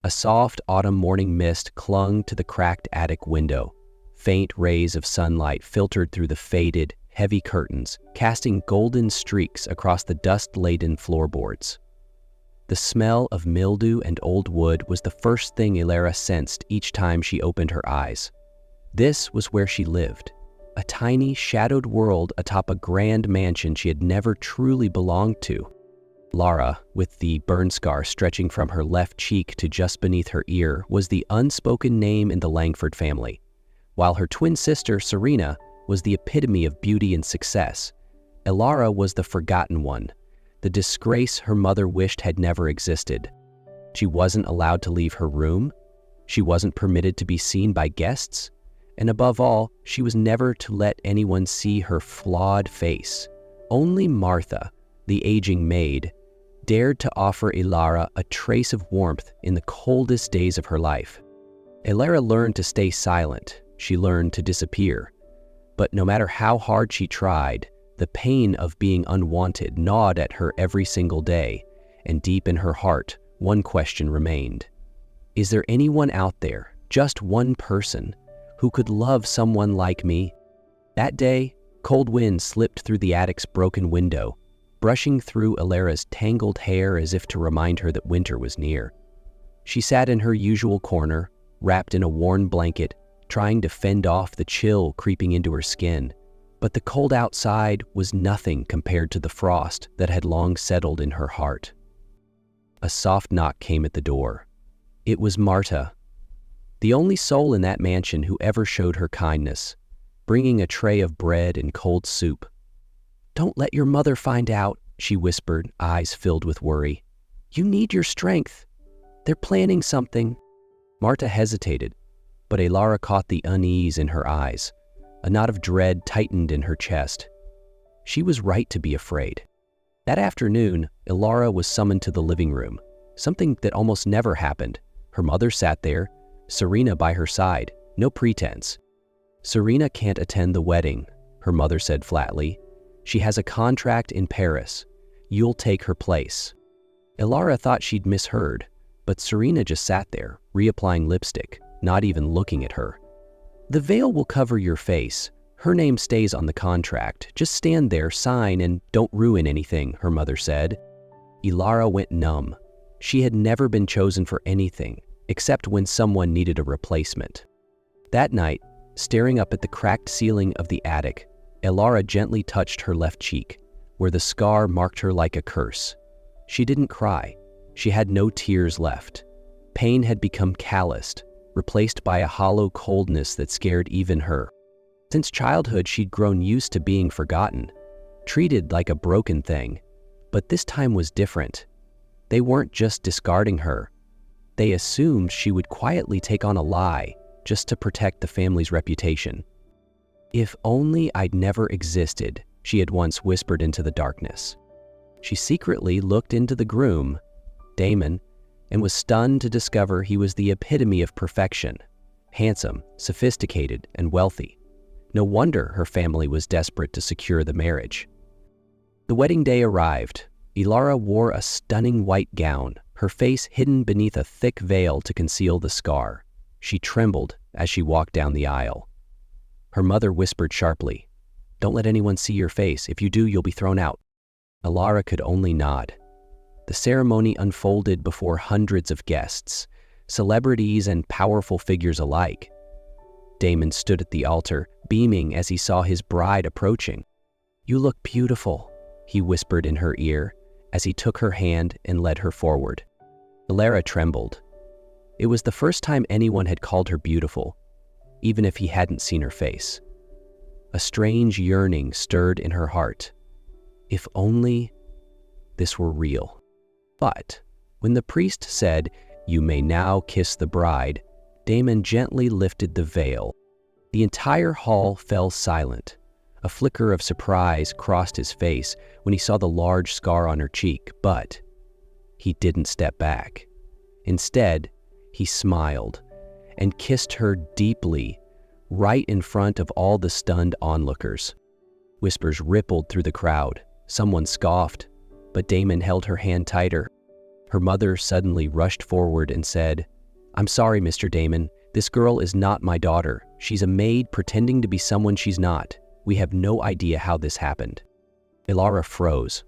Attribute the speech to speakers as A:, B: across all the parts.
A: A soft autumn morning mist clung to the cracked attic window. Faint rays of sunlight filtered through the faded, heavy curtains, casting golden streaks across the dust-laden floorboards. The smell of mildew and old wood was the first thing Elara sensed each time she opened her eyes. This was where she lived, a tiny, shadowed world atop a grand mansion she had never truly belonged to. Elara, with the burn scar stretching from her left cheek to just beneath her ear, was the unspoken name in the Langford family, while her twin sister, Serena, was the epitome of beauty and success. Elara was the forgotten one, the disgrace her mother wished had never existed. She wasn't allowed to leave her room. She wasn't permitted to be seen by guests. And above all, she was never to let anyone see her flawed face. Only Martha, the aging maid, dared to offer Elara a trace of warmth in the coldest days of her life. Elara learned to stay silent. She learned to disappear. But no matter how hard she tried, the pain of being unwanted gnawed at her every single day, and deep in her heart, one question remained. Is there anyone out there, just one person, who could love someone like me? That day, cold winds slipped through the attic's broken window, brushing through Elara's tangled hair as if to remind her that winter was near. She sat in her usual corner, wrapped in a worn blanket, trying to fend off the chill creeping into her skin. But the cold outside was nothing compared to the frost that had long settled in her heart. A soft knock came at the door. It was Marta, the only soul in that mansion who ever showed her kindness, bringing a tray of bread and cold soup. "Don't let your mother find out," she whispered, eyes filled with worry. "You need your strength. They're planning something." Marta hesitated, but Elara caught the unease in her eyes. A knot of dread tightened in her chest. She was right to be afraid. That afternoon, Elara was summoned to the living room, something that almost never happened. Her mother sat there, Serena by her side, no pretense. "Serena can't attend the wedding," her mother said flatly. "She has a contract in Paris. You'll take her place." Elara thought she'd misheard, but Serena just sat there, reapplying lipstick, not even looking at her. "The veil will cover your face. Her name stays on the contract. Just stand there, sign, and don't ruin anything," her mother said. Elara went numb. She had never been chosen for anything, except when someone needed a replacement. That night, staring up at the cracked ceiling of the attic, Elara gently touched her left cheek, where the scar marked her like a curse. She didn't cry. She had no tears left. Pain had become calloused, replaced by a hollow coldness that scared even her. Since childhood, she'd grown used to being forgotten, treated like a broken thing. But this time was different. They weren't just discarding her. They assumed she would quietly take on a lie just to protect the family's reputation. "If only I'd never existed," she had once whispered into the darkness. She secretly looked into the groom, Damon, and was stunned to discover he was the epitome of perfection, handsome, sophisticated, and wealthy. No wonder her family was desperate to secure the marriage. The wedding day arrived. Elara wore a stunning white gown, her face hidden beneath a thick veil to conceal the scar. She trembled as she walked down the aisle. Her mother whispered sharply, "Don't let anyone see your face. If you do, you'll be thrown out." Elara could only nod. The ceremony unfolded before hundreds of guests, celebrities and powerful figures alike. Damon stood at the altar, beaming as he saw his bride approaching. "You look beautiful," he whispered in her ear as he took her hand and led her forward. Elara trembled. It was the first time anyone had called her beautiful, even if he hadn't seen her face. A strange yearning stirred in her heart. If only this were real. But when the priest said, "You may now kiss the bride," Damon gently lifted the veil. The entire hall fell silent. A flicker of surprise crossed his face when he saw the large scar on her cheek, but he didn't step back. Instead, he smiled and kissed her deeply, right in front of all the stunned onlookers. Whispers rippled through the crowd. Someone scoffed, but Damon held her hand tighter. Her mother suddenly rushed forward and said, "I'm sorry, Mr. Damon. This girl is not my daughter. She's a maid pretending to be someone she's not. We have no idea how this happened." Elara froze.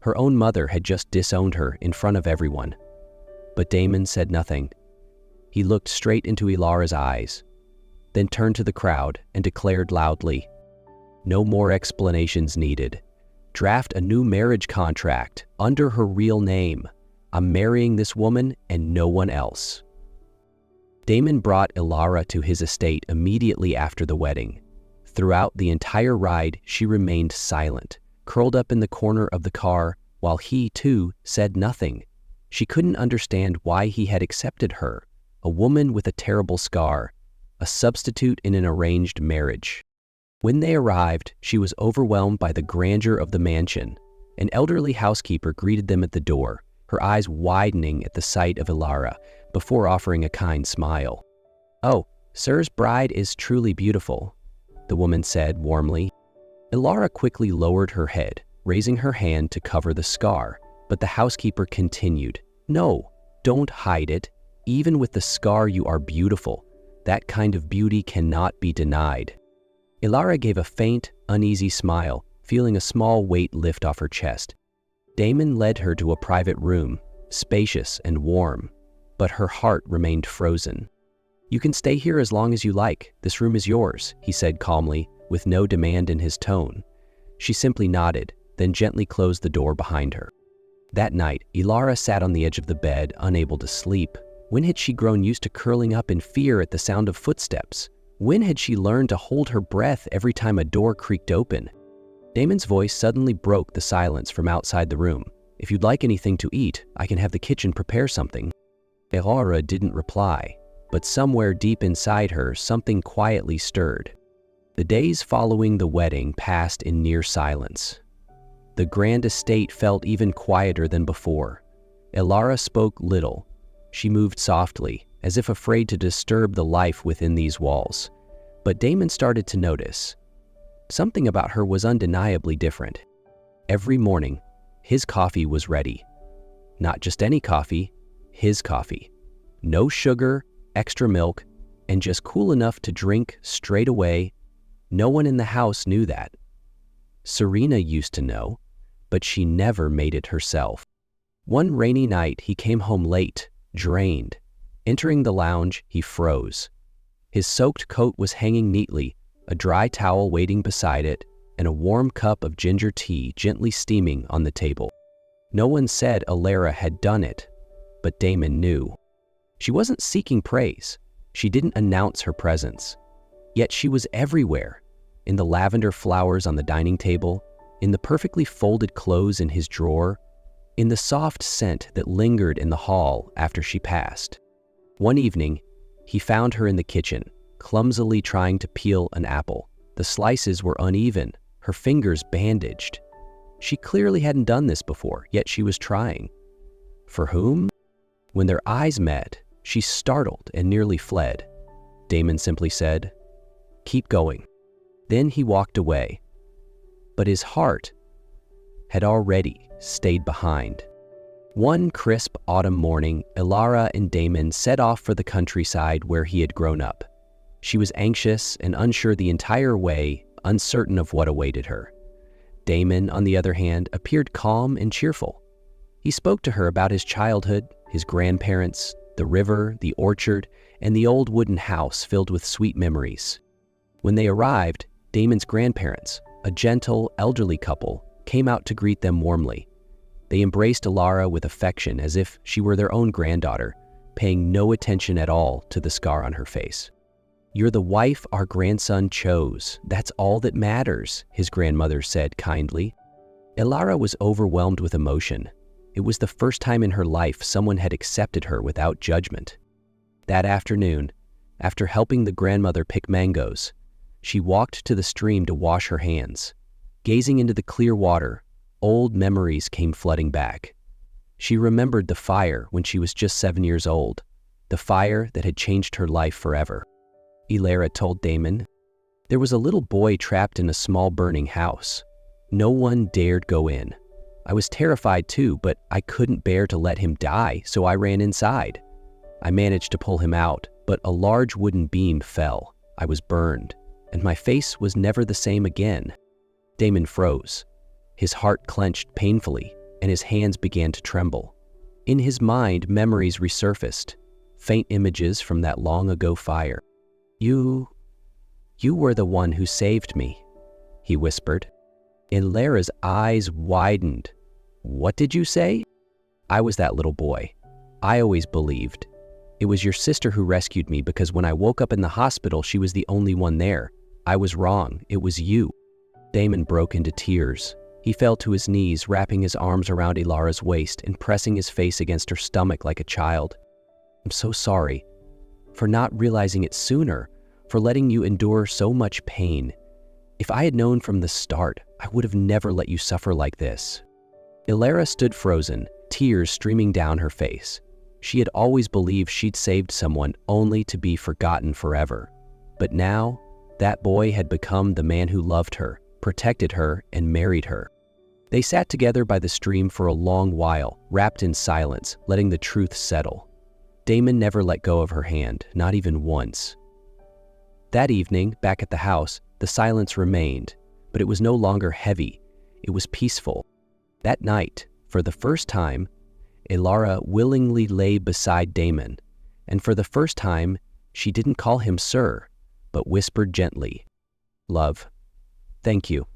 A: Her own mother had just disowned her in front of everyone. But Damon said nothing. He looked straight into Elara's eyes, then turned to the crowd and declared loudly, "No more explanations needed. Draft a new marriage contract under her real name. I'm marrying this woman and no one else." Damon brought Elara to his estate immediately after the wedding. Throughout the entire ride, she remained silent, curled up in the corner of the car, while he, too, said nothing. She couldn't understand why he had accepted her, a woman with a terrible scar, a substitute in an arranged marriage. When they arrived, she was overwhelmed by the grandeur of the mansion. An elderly housekeeper greeted them at the door, her eyes widening at the sight of Elara, before offering a kind smile. "Oh, sir's bride is truly beautiful," the woman said warmly. Elara quickly lowered her head, raising her hand to cover the scar, but the housekeeper continued, "No, don't hide it. Even with the scar, you are beautiful. That kind of beauty cannot be denied." Elara gave a faint, uneasy smile, feeling a small weight lift off her chest. Damon led her to a private room, spacious and warm, but her heart remained frozen. "You can stay here as long as you like. This room is yours," he said calmly, with no demand in his tone. She simply nodded, then gently closed the door behind her. That night, Elara sat on the edge of the bed, unable to sleep. When had she grown used to curling up in fear at the sound of footsteps? When had she learned to hold her breath every time a door creaked open? Damon's voice suddenly broke the silence from outside the room. "If you'd like anything to eat, I can have the kitchen prepare something." Elara didn't reply, but somewhere deep inside her, something quietly stirred. The days following the wedding passed in near silence. The grand estate felt even quieter than before. Elara spoke little. She moved softly, as if afraid to disturb the life within these walls. But Damon started to notice. Something about her was undeniably different. Every morning, his coffee was ready. Not just any coffee, his coffee. No sugar, extra milk, and just cool enough to drink straight away. No one in the house knew that. Serena used to know, but she never made it herself. One rainy night, he came home late, drained. Entering the lounge, he froze. His soaked coat was hanging neatly, a dry towel waiting beside it, and a warm cup of ginger tea gently steaming on the table. No one said Elara had done it, but Damon knew. She wasn't seeking praise. She didn't announce her presence. Yet she was everywhere, in the lavender flowers on the dining table, in the perfectly folded clothes in his drawer, in the soft scent that lingered in the hall after she passed. One evening, he found her in the kitchen, clumsily trying to peel an apple. The slices were uneven, her fingers bandaged. She clearly hadn't done this before, yet she was trying. For whom? When their eyes met, she startled and nearly fled. Damon simply said, "Keep going." Then he walked away. But his heart had already stayed behind. One crisp autumn morning, Elara and Damon set off for the countryside where he had grown up. She was anxious and unsure the entire way, uncertain of what awaited her. Damon, on the other hand, appeared calm and cheerful. He spoke to her about his childhood, his grandparents, the river, the orchard, and the old wooden house filled with sweet memories. When they arrived, Damon's grandparents, a gentle, elderly couple, came out to greet them warmly. They embraced Elara with affection as if she were their own granddaughter, paying no attention at all to the scar on her face. "You're the wife our grandson chose. That's all that matters," his grandmother said kindly. Elara was overwhelmed with emotion. It was the first time in her life someone had accepted her without judgment. That afternoon, after helping the grandmother pick mangoes, she walked to the stream to wash her hands. Gazing into the clear water, old memories came flooding back. She remembered the fire when she was just 7 years old, the fire that had changed her life forever. Elara told Damon, "There was a little boy trapped in a small burning house. No one dared go in. I was terrified too, but I couldn't bear to let him die, so I ran inside. I managed to pull him out, but a large wooden beam fell. I was burned, and my face was never the same again. Damon froze. His heart clenched painfully, and his hands began to tremble. In his mind, memories resurfaced, faint images from that long-ago fire. You were the one who saved me," he whispered. Elara's eyes widened. "What did you say?" "I was that little boy. I always believed. It was your sister who rescued me because when I woke up in the hospital, she was the only one there. I was wrong. It was you." Damon broke into tears. He fell to his knees, wrapping his arms around Elara's waist and pressing his face against her stomach like a child. "I'm so sorry for not realizing it sooner, for letting you endure so much pain. If I had known from the start, I would have never let you suffer like this." Elara stood frozen, tears streaming down her face. She had always believed she'd saved someone only to be forgotten forever. But now, that boy had become the man who loved her, protected her, and married her. They sat together by the stream for a long while, wrapped in silence, letting the truth settle. Damon never let go of her hand, not even once. That evening, back at the house, the silence remained, but it was no longer heavy. It was peaceful. That night, for the first time, Elara willingly lay beside Damon, and for the first time, she didn't call him sir, but whispered gently, "Love, thank you."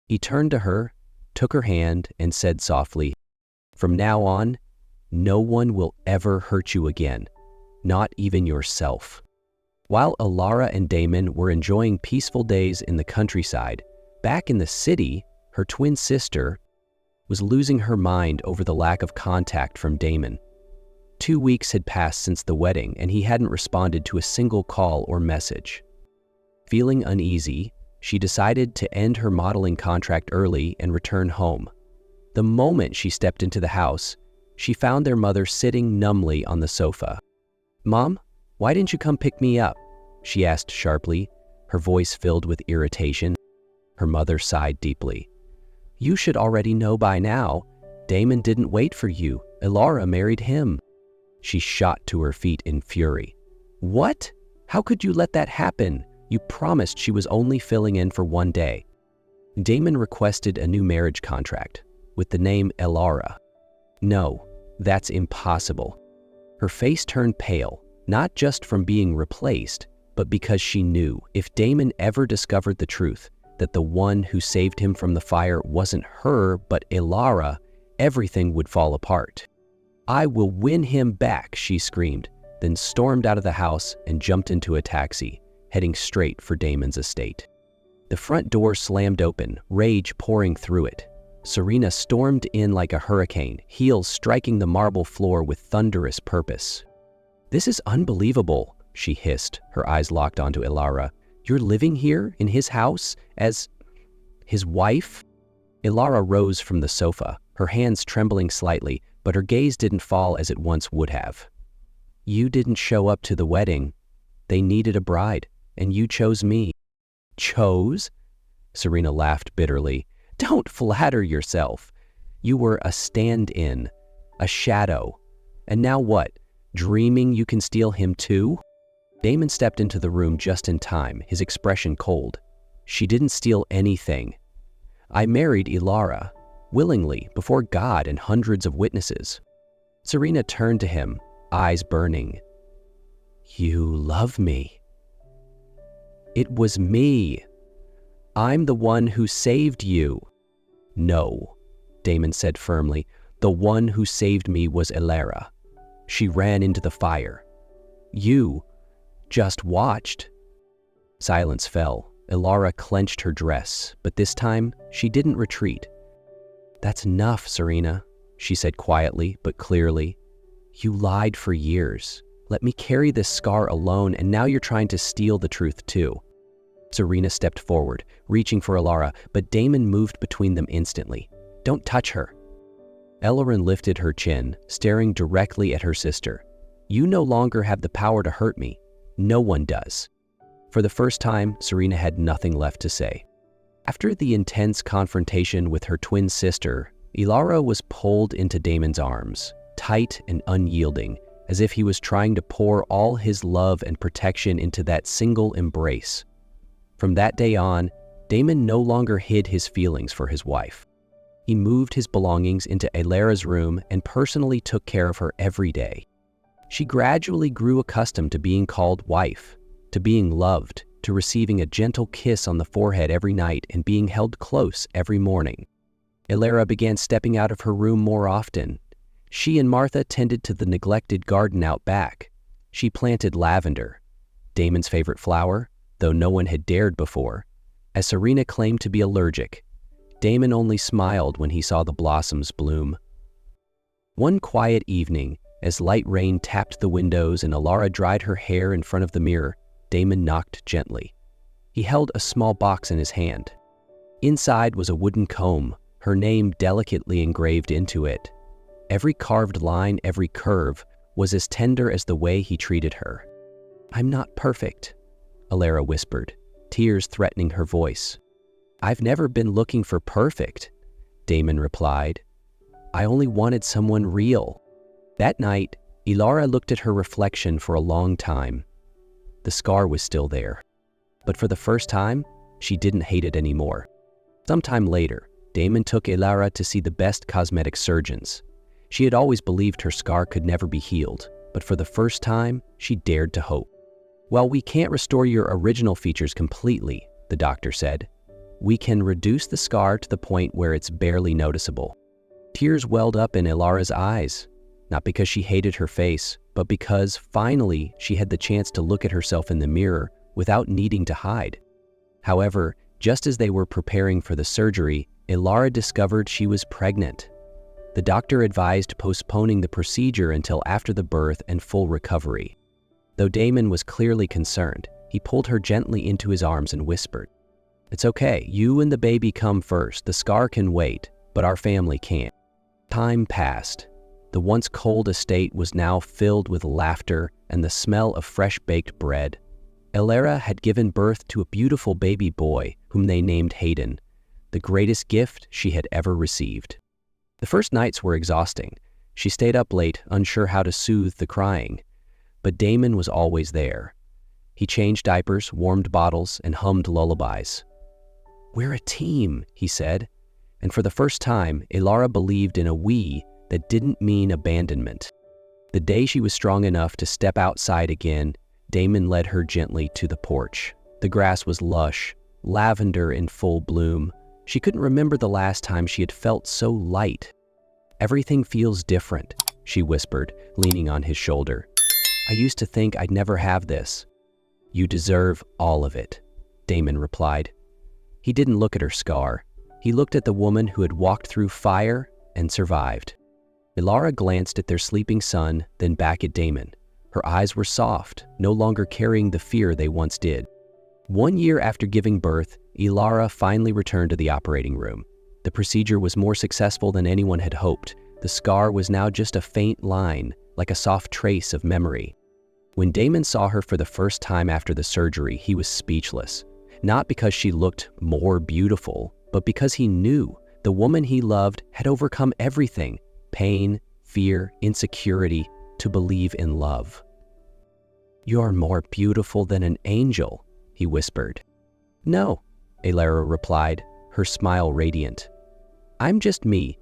A: He turned to her, took her hand, and said softly, "From now on, no one will ever hurt you again, not even yourself." While Elara and Damon were enjoying peaceful days in the countryside, back in the city, her twin sister was losing her mind over the lack of contact from Damon. 2 weeks had passed since the wedding, and he hadn't responded to a single call or message. Feeling uneasy, she decided to end her modeling contract early and return home. The moment she stepped into the house, she found their mother sitting numbly on the sofa. "Mom, why didn't you come pick me up?" she asked sharply, her voice filled with irritation. Her mother sighed deeply. "You should already know by now. Damon didn't wait for you. Elara married him." She shot to her feet in fury. "What? How could you let that happen? You promised she was only filling in for one day." Damon requested a new marriage contract with the name Elara. "No, that's impossible." Her face turned pale, not just from being replaced, but because she knew if Damon ever discovered the truth, that the one who saved him from the fire wasn't her, but Elara, everything would fall apart. "I will win him back," she screamed, then stormed out of the house and jumped into a taxi, heading straight for Damon's estate. The front door slammed open, rage pouring through it. Serena stormed in like a hurricane, heels striking the marble floor with thunderous purpose. "This is unbelievable," she hissed, her eyes locked onto Elara. "You're living here, in his house, as his wife?" Elara rose from the sofa, her hands trembling slightly, but her gaze didn't fall as it once would have. "You didn't show up to the wedding. They needed a bride, and you chose me." "Chose?" Serena laughed bitterly. "Don't flatter yourself. You were a stand-in, a shadow. And now what? Dreaming you can steal him too?" Damon stepped into the room just in time, his expression cold. "She didn't steal anything. I married Elara, willingly, before God and hundreds of witnesses." Serena turned to him, eyes burning. "You love me." "It was me. I'm the one who saved you." "No," Damon said firmly. "The one who saved me was Elara. She ran into the fire. You just watched." Silence fell. Elara clenched her dress, but this time she didn't retreat. "That's enough, Serena," she said quietly but clearly. "You lied for years. Let me carry this scar alone, and now you're trying to steal the truth too." Serena stepped forward, reaching for Elara, but Damon moved between them instantly. "Don't touch her." Elara lifted her chin, staring directly at her sister. "You no longer have the power to hurt me. No one does." For the first time, Serena had nothing left to say. After the intense confrontation with her twin sister, Elara was pulled into Damon's arms, tight and unyielding, as if he was trying to pour all his love and protection into that single embrace. From that day on, Damon no longer hid his feelings for his wife. He moved his belongings into Elara's room and personally took care of her every day. She gradually grew accustomed to being called wife, to being loved, to receiving a gentle kiss on the forehead every night and being held close every morning. Elara began stepping out of her room more often. She and Martha tended to the neglected garden out back. She planted lavender, Damon's favorite flower, though no one had dared before, as Serena claimed to be allergic. Damon only smiled when he saw the blossoms bloom. One quiet evening, as light rain tapped the windows and Elara dried her hair in front of the mirror, Damon knocked gently. He held a small box in his hand. Inside was a wooden comb, her name delicately engraved into it. Every carved line, every curve, was as tender as the way he treated her. "I'm not perfect," Elara whispered, tears threatening her voice. "I've never been looking for perfect," Damon replied. "I only wanted someone real." That night, Elara looked at her reflection for a long time. The scar was still there, but for the first time, she didn't hate it anymore. Sometime later, Damon took Elara to see the best cosmetic surgeons. She had always believed her scar could never be healed, but for the first time, she dared to hope. "While we can't restore your original features completely," the doctor said, "we can reduce the scar to the point where it's barely noticeable." Tears welled up in Elara's eyes, not because she hated her face, but because finally she had the chance to look at herself in the mirror without needing to hide. However, just as they were preparing for the surgery, Elara discovered she was pregnant. The doctor advised postponing the procedure until after the birth and full recovery. Though Damon was clearly concerned, he pulled her gently into his arms and whispered, "It's okay, you and the baby come first. The scar can wait, but our family can't." Time passed. The once cold estate was now filled with laughter and the smell of fresh-baked bread. Elara had given birth to a beautiful baby boy whom they named Hayden, the greatest gift she had ever received. The first nights were exhausting. She stayed up late, unsure how to soothe the crying. But Damon was always there. He changed diapers, warmed bottles, and hummed lullabies. "We're a team," he said. And for the first time, Elara believed in a we that didn't mean abandonment. The day she was strong enough to step outside again, Damon led her gently to the porch. The grass was lush, lavender in full bloom. She couldn't remember the last time she had felt so light. "Everything feels different," she whispered, leaning on his shoulder. "I used to think I'd never have this." "You deserve all of it," Damon replied. He didn't look at her scar. He looked at the woman who had walked through fire and survived. Elara glanced at their sleeping son, then back at Damon. Her eyes were soft, no longer carrying the fear they once did. 1 year after giving birth, Elara finally returned to the operating room. The procedure was more successful than anyone had hoped. The scar was now just a faint line, like a soft trace of memory. When Damon saw her for the first time after the surgery, he was speechless. Not because she looked more beautiful, but because he knew the woman he loved had overcome everything: pain, fear, insecurity, to believe in love. "You're more beautiful than an angel," he whispered. "No," Elara replied, her smile radiant. "I'm just me,